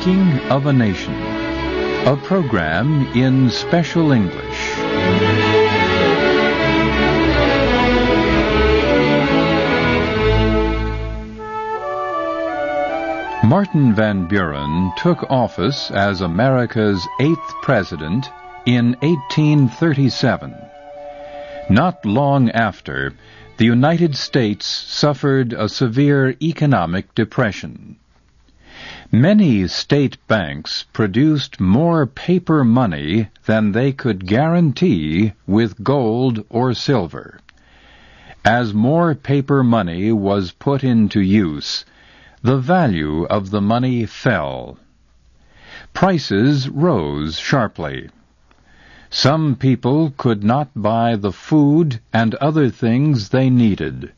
Making of a Nation, a program in special English. Martin Van Buren took office as America's 8th president in 1837. Not long after, the United States suffered a severe economic depression. Many state banks produced more paper money than they could guarantee with gold or silver. As more paper money was put into use, the value of the money fell. Prices rose sharply. Some people could not buy the food and other things they needed.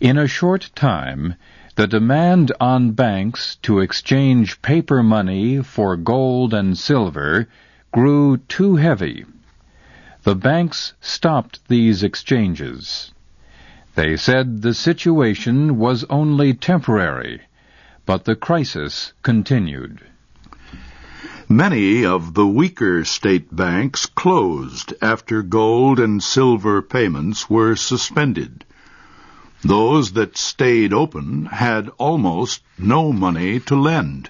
In a short time, the demand on banks to exchange paper money for gold and silver grew too heavy. The banks stopped these exchanges. They said the situation was only temporary, but the crisis continued. Many of the weaker state banks closed after gold and silver payments were suspended. Those that stayed open had almost no money to lend.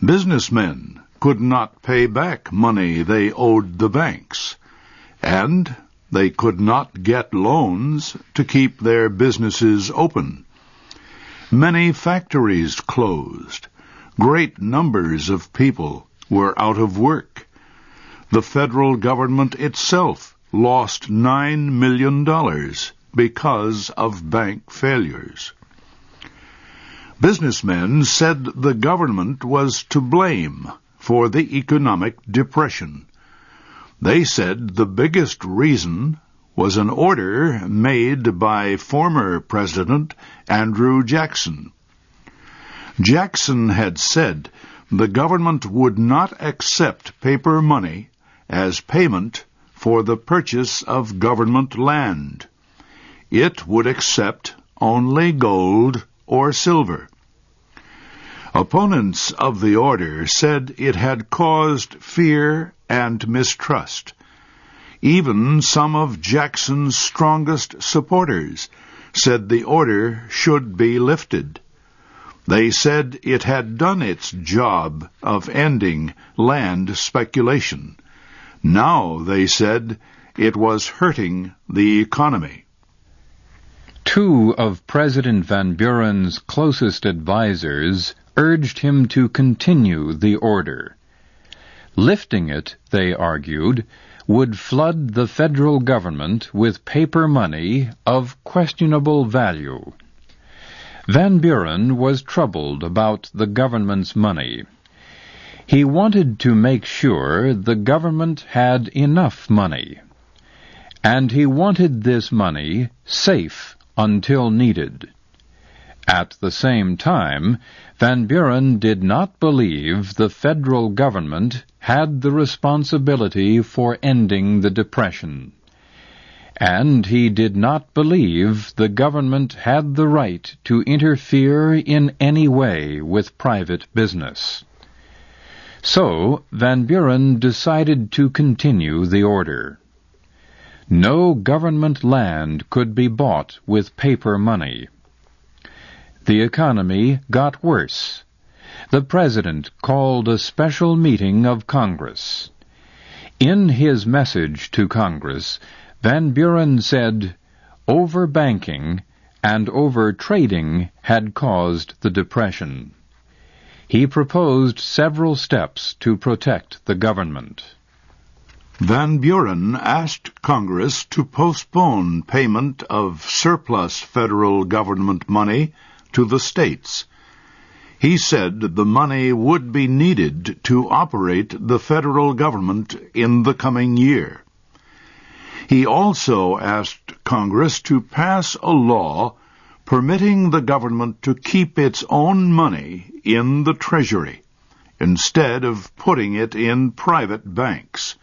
Businessmen could not pay back money they owed the banks, and they could not get loans to keep their businesses open. Many factories closed. Great numbers of people were out of work. The federal government itself lost $9 million because of bank failures. Businessmen said the government was to blame for the economic depression. They said the biggest reason was an order made by former President Andrew Jackson. Jackson had said the government would not accept paper money as payment for the purchase of government land. It would accept only gold or silver. Opponents of the order said it had caused fear and mistrust. Even some of Jackson's strongest supporters said the order should be lifted. They said it had done its job of ending land speculation. Now, they said, it was hurting the economy. Two of President Van Buren's closest advisers urged him to continue the order. Lifting it, they argued, would flood the federal government with paper money of questionable value. Van Buren was troubled about the government's money. He wanted to make sure the government had enough money, and he wanted this money safe until needed. At the same time, Van Buren did not believe the federal government had the responsibility for ending the Depression, and he did not believe the government had the right to interfere in any way with private business. So Van Buren decided to continue the order. No government land could be bought with paper money. The economy got worse. The President called a special meeting of Congress. In his message to Congress, Van Buren said, "Overbanking and overtrading had caused the Depression." He proposed several steps to protect the government. Van Buren asked Congress to postpone payment of surplus federal government money to the states. He said the money would be needed to operate the federal government in the coming year. He also asked Congress to pass a law permitting the government to keep its own money in the Treasury instead of putting it in private banks.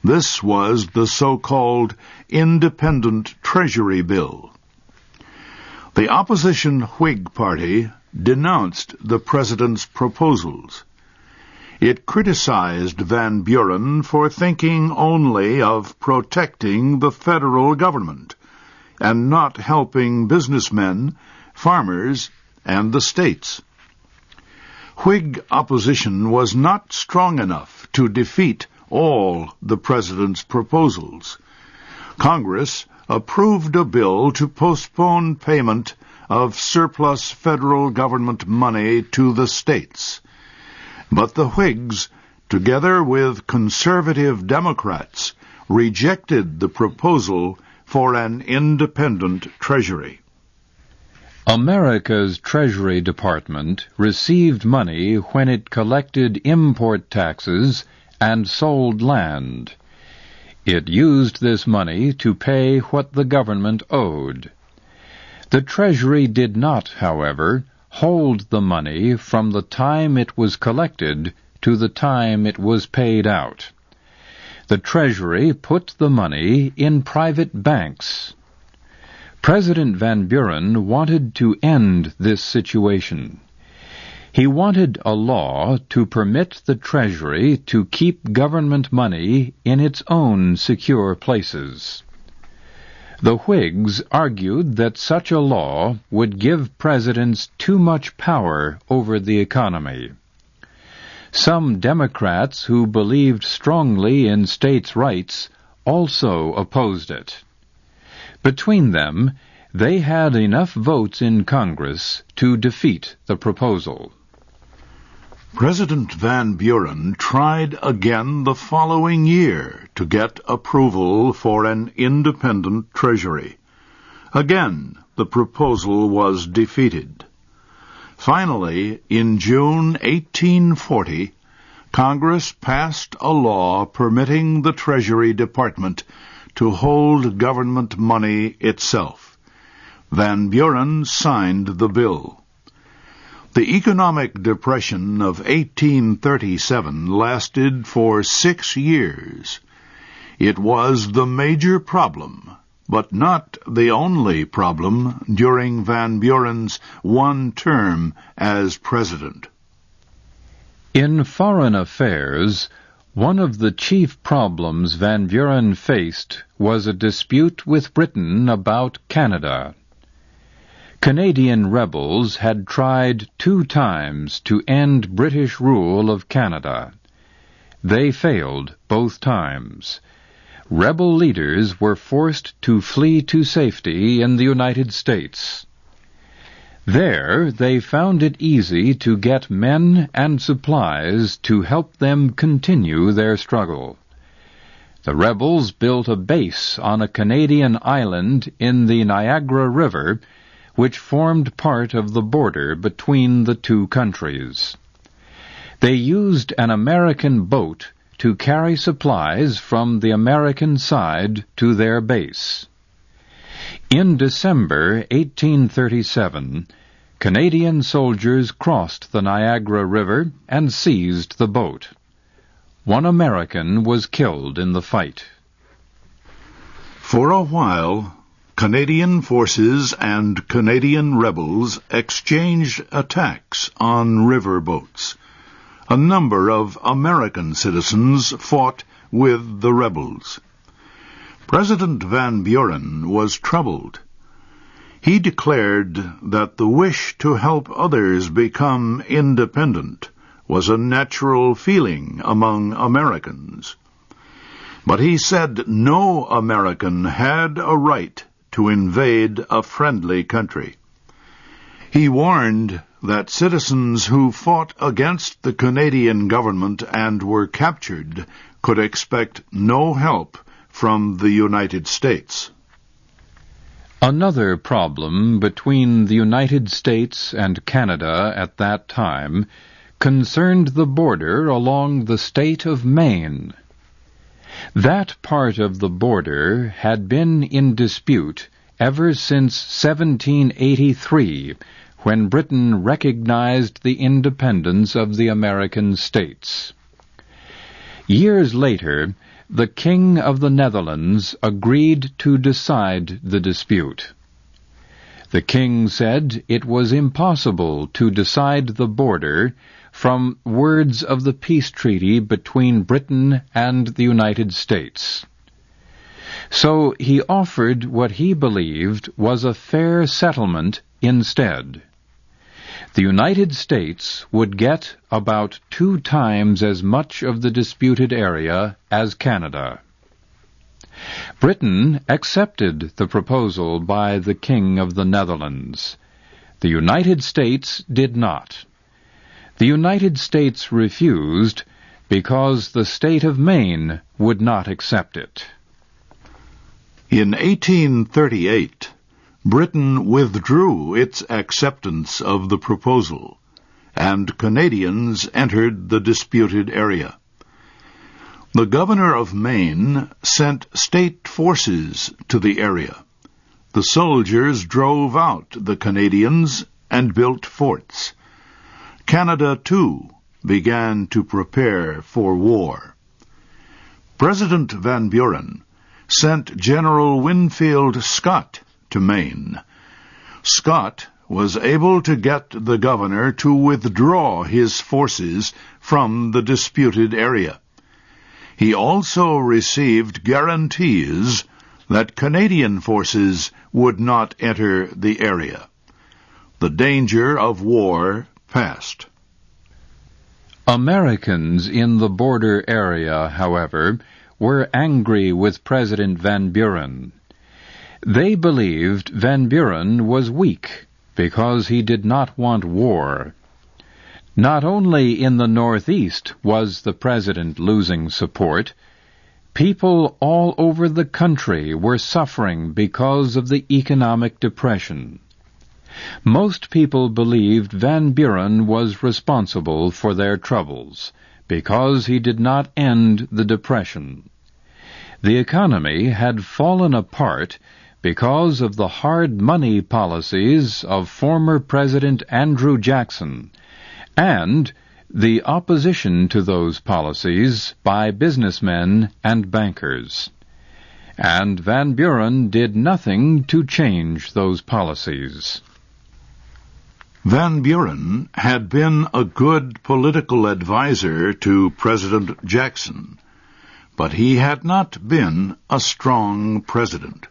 This was the so-called Independent Treasury Bill. The opposition Whig Party denounced the president's proposals. It criticized Van Buren for thinking only of protecting the federal government and not helping businessmen, farmers, and the states. Whig opposition was not strong enough to defeat all the president's proposals. Congress approved a bill to postpone payment of surplus federal government money to the states. But the Whigs, together with conservative Democrats, rejected the proposal for an independent Treasury. America's Treasury Department received money when it collected import taxes and sold land. It used this money to pay what the government owed. The Treasury did not, however, hold the money from the time it was collected to the time it was paid out. The Treasury put the money in private banks. President Van Buren wanted to end this situation. He wanted a law to permit the Treasury to keep government money in its own secure places. The Whigs argued that such a law would give presidents too much power over the economy. Some Democrats who believed strongly in states' rights also opposed it. Between them, they had enough votes in Congress to defeat the proposal. President Van Buren tried again the following year to get approval for an independent Treasury. Again, the proposal was defeated. Finally, in June 1840, Congress passed a law permitting the Treasury Department to hold government money itself. Van Buren signed the bill. The economic depression of 1837 lasted for 6 years. It was the major problem, but not the only problem during Van Buren's one term as president. In foreign affairs, one of the chief problems Van Buren faced was a dispute with Britain about Canada. Canadian rebels had tried 2 times to end British rule of Canada. They failed both times. Rebel leaders were forced to flee to safety in the United States. There they found it easy to get men and supplies to help them continue their struggle. The rebels built a base on a Canadian island in the Niagara River, which formed part of the border between the 2 countries. They used an American boat to carry supplies from the American side to their base. In December 1837, Canadian soldiers crossed the Niagara River and seized the boat. 1 American was killed in the fight. For a while, Canadian forces and Canadian rebels exchanged attacks on river boats. A number of American citizens fought with the rebels. President Van Buren was troubled. He declared that the wish to help others become independent was a natural feeling among Americans. But he said no American had a right to invade a friendly country. He warned that citizens who fought against the Canadian government and were captured could expect no help from the United States. Another problem between the United States and Canada at that time concerned the border along the state of Maine. That part of the border had been in dispute ever since 1783, when Britain recognized the independence of the American states. Years later, the King of the Netherlands agreed to decide the dispute. The king said it was impossible to decide the border from words of the peace treaty between Britain and the United States. So he offered what he believed was a fair settlement instead. The United States would get about 2 times as much of the disputed area as Canada. Britain accepted the proposal by the King of the Netherlands. The United States did not. The United States refused because the state of Maine would not accept it. In 1838, Britain withdrew its acceptance of the proposal, and Canadians entered the disputed area. The governor of Maine sent state forces to the area. The soldiers drove out the Canadians and built forts. Canada, too, began to prepare for war. President Van Buren sent General Winfield Scott to Maine. Scott was able to get the governor to withdraw his forces from the disputed area. He also received guarantees that Canadian forces would not enter the area. The danger of war passed. Americans in the border area, however, were angry with President Van Buren. They believed Van Buren was weak because he did not want war. Not only in the Northeast was the president losing support, people all over the country were suffering because of the economic depression. Most people believed Van Buren was responsible for their troubles because he did not end the depression. The economy had fallen apart because of the hard money policies of former President Andrew Jackson, and the opposition to those policies by businessmen and bankers. And Van Buren did nothing to change those policies. Van Buren had been a good political advisor to President Jackson, but he had not been a strong president.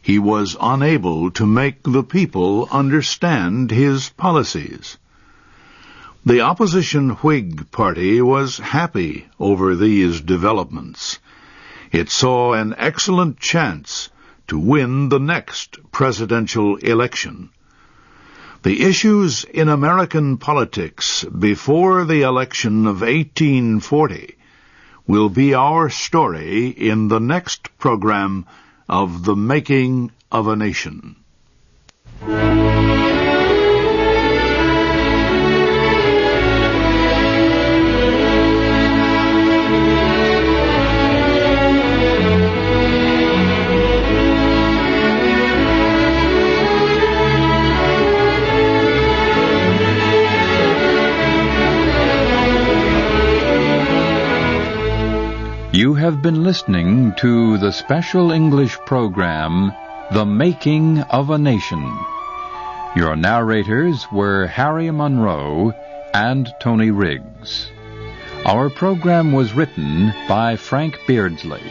He was unable to make the people understand his policies. The opposition Whig Party was happy over these developments. It saw an excellent chance to win the next presidential election. The issues in American politics before the election of 1840 will be our story in the next program of The Making of a Nation. You have been listening to the special English program, The Making of a Nation. Your narrators were Harry Monroe and Tony Riggs. Our program was written by Frank Beardsley.